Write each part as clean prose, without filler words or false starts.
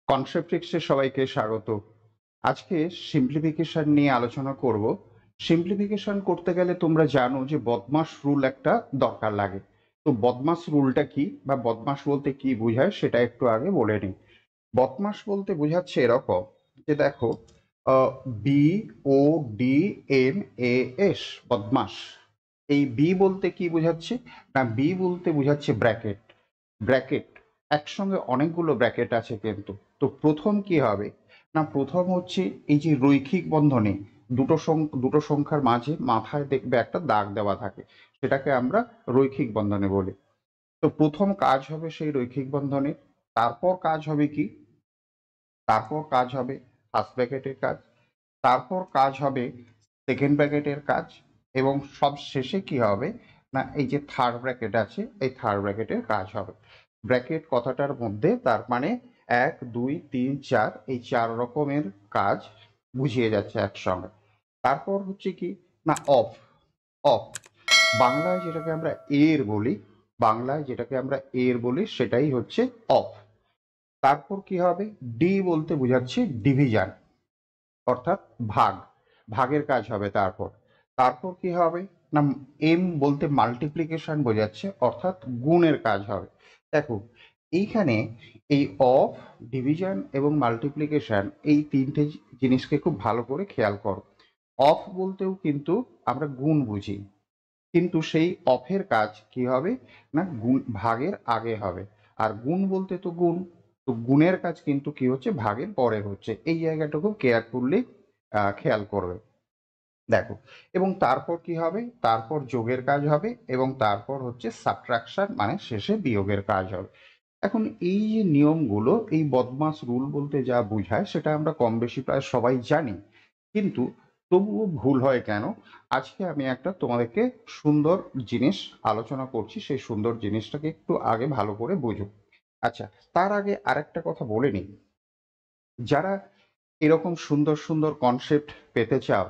কনসেপ্ট্রিক্সে সবাইকে স্বাগত। আজকে সিম্পলিফিকেশন নিয়ে আলোচনা করব। সিম্পলিফিকেশন করতে গেলে তোমরা জানো যে বদমাস রুল একটা দরকার লাগে। তো বদমাস রুলটা কি বা বদমাস বলতে কি বোঝায় সেটা একটু আগে বলে নিই। বদমাস বলতে বোঝাচ্ছে এরকম যে দেখো, B O D M A S, বদমাস। এই বি বলতে কি বোঝাচ্ছে? না, বি বলতে বোঝাচ্ছে ব্র্যাকেট। ব্র্যাকেট একসঙ্গে অনেকগুলো ব্র্যাকেট আছে কিন্তু। তো প্রথম কি হবে? না, প্রথম হচ্ছে এই যে রৈখিক বন্ধনী, দুটো সংখ্যার মাঝে মাথায় দেখবে একটা দাগ দেওয়া থাকে, সেটাকে আমরা রৈখিক বন্ধনী বলি। তো প্রথম কাজ হবে সেই রৈখিক বন্ধনীর। তারপর কাজ হবে কি? তারপর কাজ হবে ফার্স্ট ব্র্যাকেটের কাজ। তারপর কাজ হবে সেকেন্ড ব্র্যাকেটের কাজ। এবং সব শেষে কি হবে? না, এই যে থার্ড ব্র্যাকেট আছে, এই থার্ড ব্র্যাকেটের কাজ হবে। ব্র্যাকেট কথাটার মধ্যে তার মানে এক, দুই, তিন, চার, এই চার রকমের কাজ বুঝিয়ে যাচ্ছে একসঙ্গে। তারপর হচ্ছে কি? না, অফ। অফ বাংলায় যেটাকে আমরা এর বলি, বাংলায় যেটাকে আমরা এর বলি সেটাই হচ্ছে অফ। তারপর কি হবে? ডি বলতে বোঝাচ্ছে ডিভিশন, অর্থাৎ ভাগ। ভাগের কাজ হবে তারপর। তারপর কি হবে? না, এম বলতে মাল্টিপ্লিকেশন বোঝাচ্ছে, অর্থাৎ গুণের কাজ হবে। দেখো, এইখানে এই অফ, ডিভিশন এবং মাল্টিপ্লিকেশন, এই তিনটে জিনিসকে খুব ভালো করে খেয়াল করো। অফ বলতেও কিন্তু আমরা গুণ বুঝি, কিন্তু সেই অফের কাজ কি হবে? না, গুণ ভাগের আগে হবে। আর গুণ বলতে তো গুণ, তো গুণের কাজ কিন্তু কি হচ্ছে? ভাগের পরে হচ্ছে। এই জায়গাটা খুব কেয়ারফুললি খেয়াল করবে। দেখো, এবং তারপর কি হবে? তারপর যোগের কাজ হবে, এবং তারপর হচ্ছে সাবট্রাকশন, মানে শেষে বিয়োগের কাজ হবে। এখন এই যে নিয়মগুলো, এই বদমাস রুল বলতে যা বোঝায় সেটা আমরা কম বেশি প্রায় সবাই জানি, কিন্তু তবুও ভুল হয় কেন? আজকে আমি একটা তোমাদেরকে সুন্দর জিনিস আলোচনা করছি, সেই সুন্দর জিনিসটাকে একটু আগে ভালো করে বুঝো। আচ্ছা, তার আগে আরেকটা কথা বলে নিই। যারা এরকম সুন্দর সুন্দর কনসেপ্ট পেতে চাও,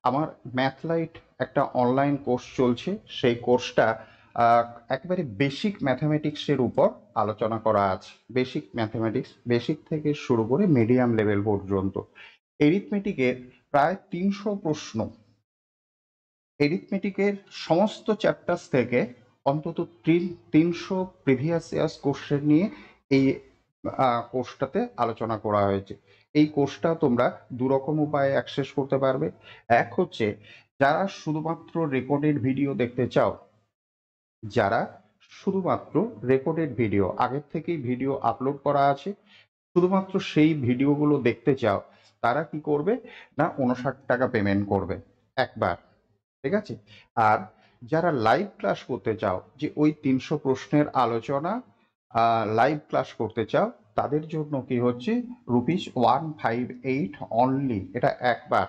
আমার ম্যাথলাইট একটা অনলাইন কোর্স চলছে। সেই কোর্সটা একেবারে বেসিক ম্যাথামেটিক্সের উপর আলোচনা করা আছে। বেসিক ম্যাথামেটিক্স, বেসিক থেকে শুরু করে মিডিয়াম লেভেল পর্যন্ত। এরিথমেটিকের প্রায় 300 প্রশ্ন, এরিথমেটিকের সমস্ত চ্যাপ্টার্স থেকে অন্তত 300 প্রিভিয়াস ইয়ার্স কোশ্চেন নিয়ে এই কোর্সটাতে আলোচনা করা হয়েছে। এই কোর্সটা তোমরা দুরকম উপায়ে অ্যাক্সেস করতে পারবে। এক হচ্ছে যারা শুধুমাত্র রেকর্ডেড ভিডিও দেখতে চাও, যারা শুধুমাত্র রেকর্ডেড ভিডিও, আগের থেকেই ভিডিও আপলোড করা আছে, শুধুমাত্র সেই ভিডিওগুলো দেখতে চাও, তারা কি করবে? না, 59 টাকা পেমেন্ট করবে একবার। ঠিক আছে? আর যারা লাইভ ক্লাস করতে চাও, যে ওই 300 প্রশ্নের আলোচনা লাইভ ক্লাস করতে চাও, তাদের জন্য কি হচ্ছে? ₹158 অনলি, এটা একবার।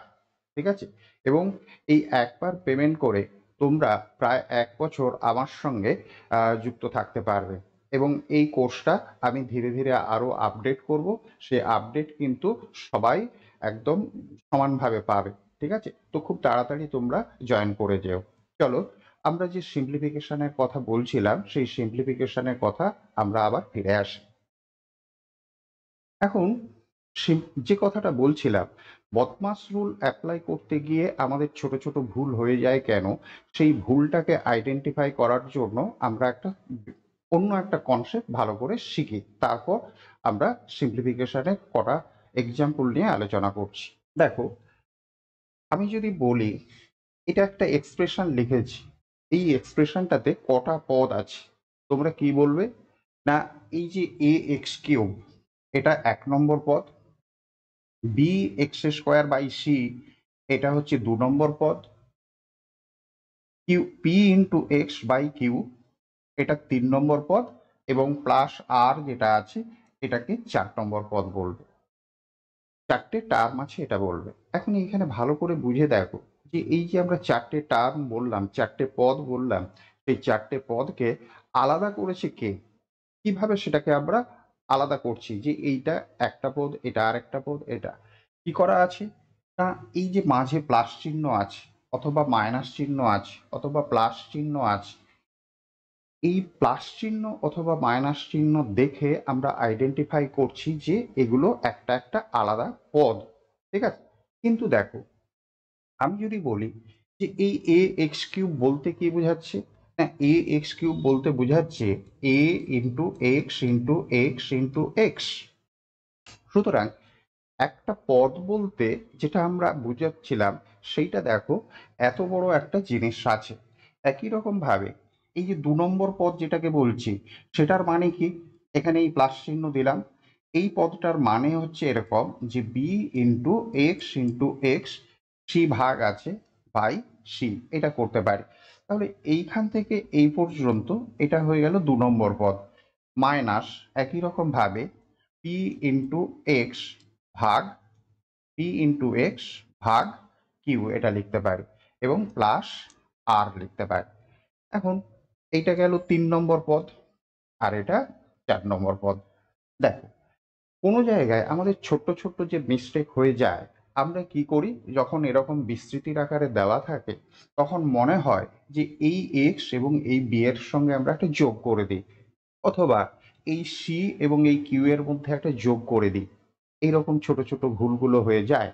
ঠিক আছে? এবং এই একবার পেমেন্ট করে তোমরা প্রায় 1 বছর আমার সঙ্গে যুক্ত থাকতে পারবে। এবং এই কোর্সটা আমি ধীরে ধীরে আরো আপডেট করব। সে আপডেট কিন্তু সবাই একদম সমানভাবে পাবে। ঠিক আছে? তো খুব তাড়াতাড়ি তোমরা জয়েন করে যেও। চলো, আমরা যে সিম্পলিফিকেশনের কথা বলছিলাম, সেই সিম্পলিফিকেশনের কথা আমরা আবার ফিরে আসি। এখন যে কথাটা বলছিলাম, বদমাস রুল অ্যাপ্লাই করতে গিয়ে আমাদের ছোট ছোট ভুল হয়ে যায় কেন? সেই ভুলটাকে আইডেন্টিফাই করার জন্য আমরা অন্য একটা কনসেপ্ট ভালো করে শিখি। তারপর আমরা সিম্পলিফিকেশনের কটা এক্সাম্পল নিয়ে আলোচনা করছি। দেখো, আমি যদি বলি এটা একটা এক্সপ্রেশন লিখেছি, এই এক্সপ্রেশনটাতে কটা পদ আছে, তোমরা কি বলবে? না, এই যে এ এক্স কিউব, এটা 1 নম্বর পদ। B x square by C, এটা হচ্ছে 2 নম্বর পদ। Q P into x by Q, এটা 3 নম্বর পদ। এবং প্লাস আর যেটা আছে, এটাকে 4 নম্বর পদ বলবে। চারটে টার্ম আছে এটা বলবে। এখন এইখানে ভালো করে বুঝে দেখো, যে এই যে আমরা চারটে টার্ম বললাম, চারটে পদ বললাম, সেই চারটে পদকে আলাদা করেছে কে? কিভাবে সেটাকে আমরা আলাদা করছি? যে এইটা একটা পদ, এটা আর একটা পদ, এটা কি করা আছে? না, এই যে মাঝে প্লাস চিহ্ন আছে, অথবা মাইনাস চিহ্ন আছে, অথবা প্লাস চিহ্ন আছে, এই প্লাস চিহ্ন অথবা মাইনাস চিহ্ন দেখে আমরা আইডেন্টিফাই করছি যে এগুলো একটা একটা আলাদা পদ, ঠিক আছে। কিন্তু দেখো, আমি যদি বলি যে এই এ এক্স কিউব বলতে কি বোঝাচ্ছে, না এ এক্স কিউব বলতে বোঝাচ্ছে এ into x into x into x. সুতরাং একটা পদ বলতে যেটা আমরা বুঝাচ্ছিলাম সেইটা দেখো, এত বড় একটা জিনিস আছে। একই রকম ভাবে এই যে 2 নম্বর পদ যেটাকে বলছি, সেটার মানে কি, এখানে এই প্লাস চিহ্ন দিলাম। এই পদটার মানে হচ্ছে এরকম যে B into x into x, C ভাগ আছে বাই সি, এটা করতে পারি। তাহলে এইখান থেকে এই পর্যন্ত এটা হয়ে গেল 2 নম্বর পদ। মাইনাস একই রকম ভাবে পি ইন্টু এক্স ভাগ পি ইন্টু এক্স ভাগ কিউ, এটা লিখতে পারি, এবং প্লাস আর লিখতে পারি। এখন এইটা গেল 3 নম্বর পদ, আর এটা 4 নম্বর পদ। দেখো, কোনো জায়গায় আমাদের ছোট্ট ছোট্ট যে মিস্টেক হয়ে যায়, আমরা কি করি, যখন এরকম বিস্তৃতির আকারে দেওয়া থাকে তখন মনে হয় যে এই এক্স এবং এই বি এর সঙ্গে আমরা একটা যোগ করে দিই, অথবা এই সি এবং এই কিউ এর মধ্যে একটা যোগ করে দিই। এইরকম ছোট ছোট ভুলগুলো হয়ে যায়।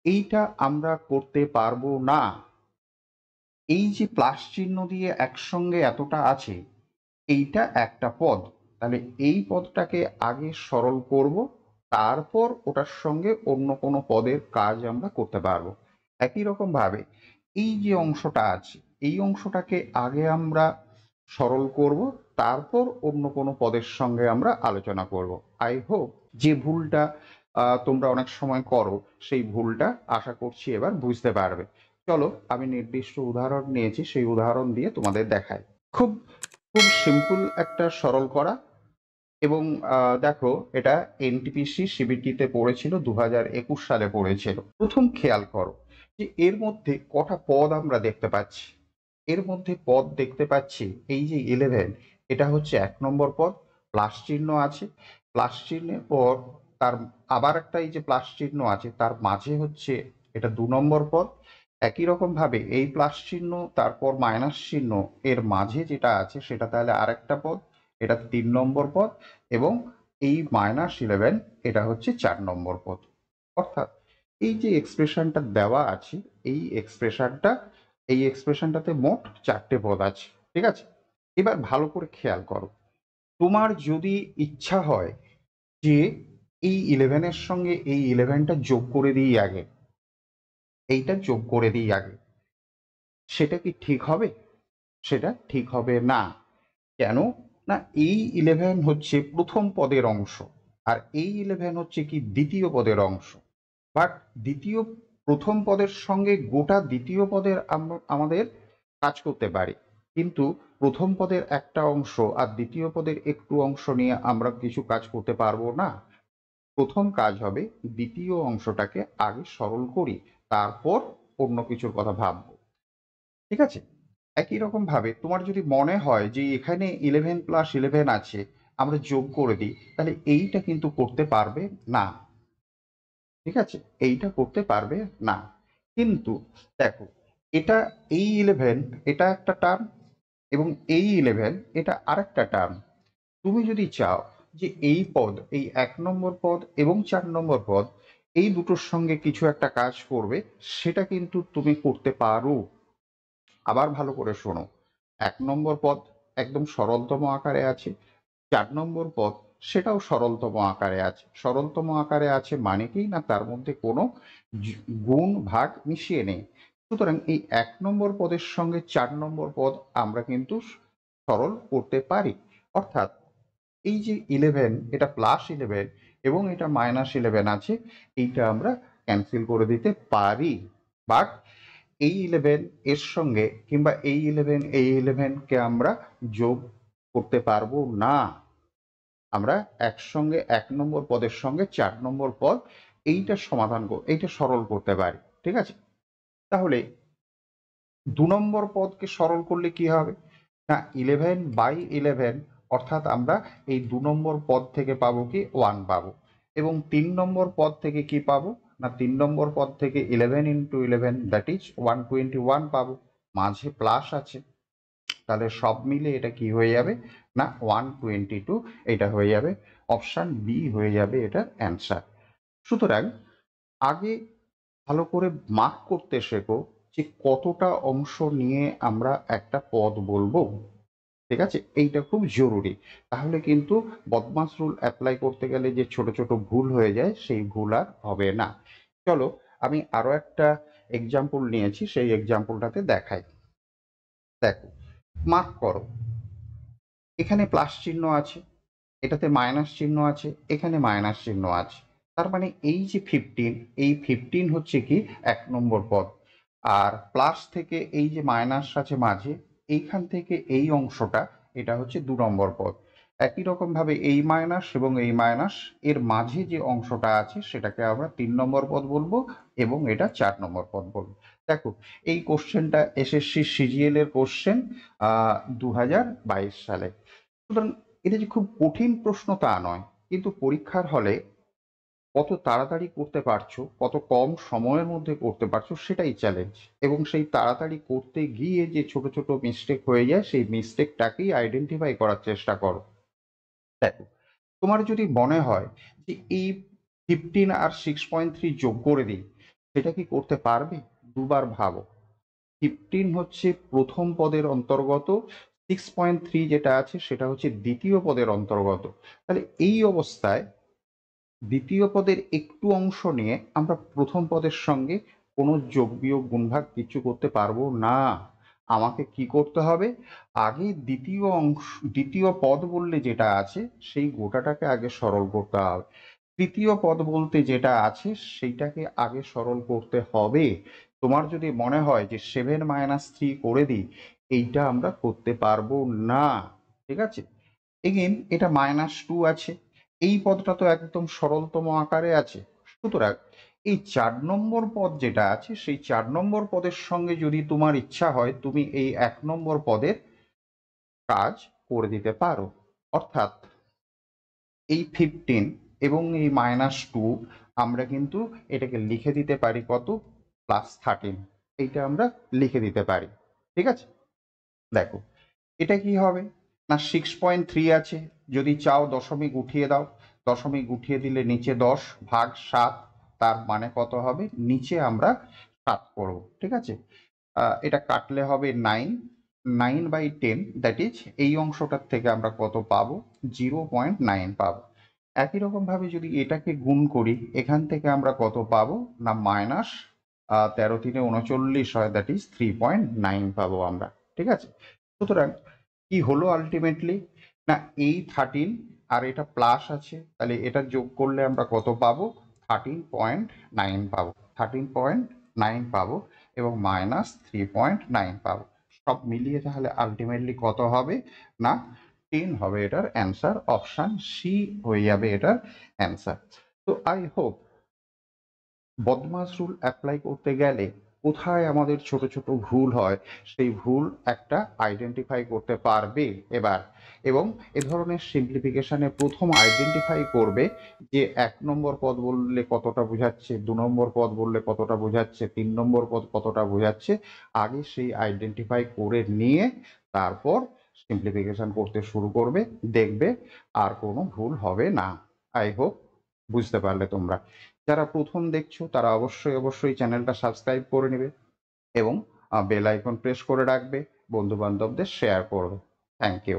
এইটা আমরা করতে পারবো না। এই যে প্লাস চিহ্ন দিয়ে একসঙ্গে এতটা আছে, এইটা একটা পদ। তাহলে এই পদটাকে আগে সরল করব, তারপর ওটার সঙ্গে অন্য কোনো পদের কাজ আমরা করতে পারবো। একই রকম ভাবে এই যে অংশটা আছে, এই অংশটাকে আগে আমরা সরল করব, তারপর অন্য কোনো পদের সঙ্গে আমরা আলোচনা করব। আই হোপ যে ভুলটা তোমরা অনেক সময় করো, সেই ভুলটা আশা করছি এবার বুঝতে পারবে। চলো, আমি নির্দিষ্ট উদাহরণ নিয়েছি, সেই উদাহরণ দিয়ে তোমাদের দেখাই। খুব খুব সিম্পল একটা সরল করা। এবং দেখো, এটা এনটিপিসি সিবিটিতে পড়েছিল, 2021 সালে পড়েছিল। প্রথম খেয়াল করো যে এর মধ্যে কটা পদ আমরা দেখতে পাচ্ছি। এর মধ্যে পদ দেখতে পাচ্ছি এই যে 11, এটা হচ্ছে 1 নম্বর পদ, প্লাস চিহ্ন আছে। প্লাস চিহ্নের পর তার আবার একটা এই যে প্লাস চিহ্ন আছে, তার মাঝে হচ্ছে এটা 2 নম্বর পদ। একই রকম ভাবে এই প্লাস চিহ্ন তারপর মাইনাস চিহ্ন, এর মাঝে যেটা আছে সেটা তাহলে আরেকটা পদ, এটা 3 নম্বর পদ। এবং এই -11 এটা হচ্ছে 4 নম্বর পদ। অর্থাৎ এই যে এক্সপ্রেশনটা দেওয়া আছে, এই এক্সপ্রেশনটাতে মোট 4টে পদ আছে, ঠিক আছে। এবার ভালো করে খেয়াল করো, তোমার যদি ইচ্ছা হয় যে এই 11-এর সঙ্গে এই 11টা যোগ করে দিই আগে, এইটা যোগ করে দিই আগে, সেটা কি ঠিক হবে? সেটা ঠিক হবে না। কেন? না, এই 11 হচ্ছে প্রথম পদের অংশ, আর এই 11 হচ্ছে কি দ্বিতীয় পদের অংশ। বাট দ্বিতীয় প্রথম পদের সঙ্গে গোটা দ্বিতীয় পদের আমাদের কাজ করতে পারি, কিন্তু প্রথম পদের একটা অংশ আর দ্বিতীয় পদের একটু অংশ নিয়ে আমরা কিছু কাজ করতে পারবো না। প্রথম কাজ হবে দ্বিতীয় অংশটাকে আগে সরল করি, তারপর অন্য কিছুর কথা ভাববো, ঠিক আছে। একই রকম ভাবে তোমার যদি মনে হয় যে এখানে 11+11 আছে, আমরা যোগ করে দিই, তাহলে এইটা কিন্তু করতে পারবে না, ঠিক আছে, এইটা করতে পারবে না। কিন্তু দেখো, এটা এই 11 এটা একটা টার্ম, এবং এই 11 এটা আরেকটা টার্ম। তুমি যদি চাও যে এই পদ, এই 1 নম্বর পদ এবং 4 নম্বর পদ, এই দুটোর সঙ্গে কিছু একটা কাজ করবে, সেটা কিন্তু তুমি করতে পারো। আবার ভালো করে শোনো, 1 নম্বর পদ একদম সরলতম আকারে আছে, 4 নম্বর পদ সেটাও সরলতম আকারে আছে। সরলতম আকারে আছে মানে কি, না তার মধ্যে কোনো গুণ ভাগ মিশিয়ে নেই। সুতরাং এই 1 নম্বর পদের সঙ্গে 4 নম্বর পদ আমরা কিন্তু সরল করতে পারি। অর্থাৎ এই যে 11, এটা +11 এবং এটা -11 আছে, এইটা আমরা ক্যান্সেল করে দিতে পারি। বাট এই 11 এর সঙ্গে, কিংবা এই 11কে আমরা যোগ করতে পারবো না। আমরা একসঙ্গে 1 নম্বর পদের সঙ্গে 4 নম্বর পদ, এইটা এইটা সরল করতে পারি, ঠিক আছে। তাহলে 2 নম্বর পদকে সরল করলে কি হবে, না 11/11, অর্থাৎ আমরা এই 2 নম্বর পদ থেকে পাবো কি 1 পাবো, এবং 3 নম্বর পদ থেকে কি পাবো, না 3 নম্বর পদ থেকে 11 × 11 দ্যাট ইজ 121 পাবো। মাঝে প্লাস আছে, তাহলে সব মিলে এটা কি হয়ে যাবে না 122, এটা হয়ে যাবে অপশন বি হয়ে যাবে এটার অ্যান্সার। সুতরাং আগে ভালো করে মার্ক করতে শেখো যে কতটা অংশ নিয়ে আমরা একটা পদ বলবো, ঠিক আছে? এইটা খুব জরুরি। তাহলে কিন্তু বদমাস রুল অ্যাপ্লাই করতে গেলে যে ছোট ছোট ভুল হয়ে যায় সেই ভুল আর হবে না। চলো আমি আরো একটা এক্সাম্পল নিয়েছি, সেই এক্সাম্পলটাতে দেখাই। দেখো, মার্ক করো, এখানে প্লাস চিহ্ন আছে, এটাতে মাইনাস চিহ্ন আছে, এখানে মাইনাস চিহ্ন আছে। তার মানে এই যে 15, এই 15 হচ্ছে কি 1 নম্বর পদ। আর প্লাস থেকে এই যে মাইনাস আছে মাঝে, এইখান থেকে এই অংশটা, এটা হচ্ছে 2 নম্বর পদ। একই রকম ভাবে এই মাইনাস এবং এই মাইনাস এর মাঝে যে অংশটা আছে সেটাকে আমরা 3 নম্বর পদ বলবো এবং এটা 4 নম্বর পদ বলবো। দেখো, এই কোশ্চেনটা এসএসসি সিজিএল এর কোশ্চেন 2022 সালে। সুতরাং এটা যে খুব কঠিন প্রশ্ন তা নয়, কিন্তু পরীক্ষার হলে কত তাড়াতাড়ি করতে পারছো, কত কম সময়ের মধ্যে করতে পারছো, সেটাই চ্যালেঞ্জ। এবং সেই তাড়াতাড়ি করতে গিয়ে যে ছোট ছোট মিস্টেক হয়ে যায় সেই মিস্টেকটাকেই আইডেন্টিফাই করার চেষ্টা করো। দেখো, তোমার যদি মনে হয় যে এই 15 আর 6.3 যোগ করে দিই, সেটা কি করতে পারবে? দুবার ভাবো। 15 হচ্ছে প্রথম পদের অন্তর্গত, 6.3 যেটা আছে সেটা হচ্ছে দ্বিতীয় পদের অন্তর্গত। তাহলে এই অবস্থায় দ্বিতীয় পদের একটু অংশ নিয়ে আমরা প্রথম পদের সঙ্গে কোনো যোগ বিয়োগ গুণভাগ কিছু করতে পারবো না। আমাকে কি করতে হবে, আগে দ্বিতীয় পদ বললে যেটা আছে সেই গোটাটাকে আগে সরল করতে হবে। তৃতীয় পদ বলতে যেটা আছে সেইটাকে আগে সরল করতে হবে। তোমার যদি মনে হয় যে 7 - 3 করে দিই, এইটা আমরা করতে পারবো না, ঠিক আছে? এগেন এটা -2 আছে, এই পদটা তো একদম সরলতম আকারে আছে। সুতরাং এই 4 নম্বর পদ যেটা আছে সেই 4 নম্বর পদের সঙ্গে যদি তোমার ইচ্ছা হয় তুমি এই 1 নম্বর পদের কাজ করে দিতে পারো। অর্থাৎ এই 15 এবং এই -2 আমরা কিন্তু এটাকে লিখে দিতে পারি কত, +13, এইটা আমরা লিখে দিতে পারি, ঠিক আছে? দেখো, এটা কি হবে না 6.3 আছে, যদি চাও দশমিক উঠিয়ে দাও, দশমিক উঠিয়ে দিলে নিচে 10 ভাগ 7, তার মানে কত হবে, নিচে আমরা 7 করব, ঠিক আছে? এটা কাটলে হবে 9, 9/10, দ্যাট ইজ এই অংশটার থেকে আমরা কত পাবো, 0.9 পাবো। একই রকম ভাবে যদি এটাকে গুণ করি, এখান থেকে আমরা কত পাবো না মাইনাস 13×3 = 39 হয়, দ্যাট ইজ 3.9 পাবো আমরা, ঠিক আছে? সুতরাং কি হলো আলটিমেটলি না এই 13 আর এটা প্লাস আছে, তাহলে এটা যোগ করলে আমরা কত পাবো, 13.9 পাবো, 13.9 পাবো এবং -3.9 পাবো। সব মিলিয়ে তাহলে আলটিমেটলি কত হবে না 10 হবে এটার অ্যান্সার। অপশন সি হয়ে যাবে এটার অ্যান্সার। তো আই হোপ বদমাস রুল অ্যাপ্লাই করতে গেলে কোথায় আমাদের ছোট ছোট ভুল হয় সেই ভুল একটা আইডেন্টিফাই করতে পারবে এবার। এবং এ ধরনের সিম্পলিফিকেশনে প্রথম আইডেন্টিফাই করবে যে 1 নম্বর পদ বললে কতটা বোঝাচ্ছে, 2 নম্বর পদ বললে কতটা বোঝাচ্ছে, 3 নম্বর পদ কতটা বোঝাচ্ছে, আগে সেই আইডেন্টিফাই করে নিয়ে তারপর সিম্পলিফিকেশন করতে শুরু করবে, দেখবে আর কোনো ভুল হবে না। আই হোপ বুঝতে পারলে তোমরা। যারা প্রথম দেখছো তারা অবশ্যই অবশ্যই চ্যানেলটা সাবস্ক্রাইব করে নেবে এবং বেল আইকন প্রেস করে রাখবে, বন্ধু বান্ধবদের শেয়ার করবে। Thank you.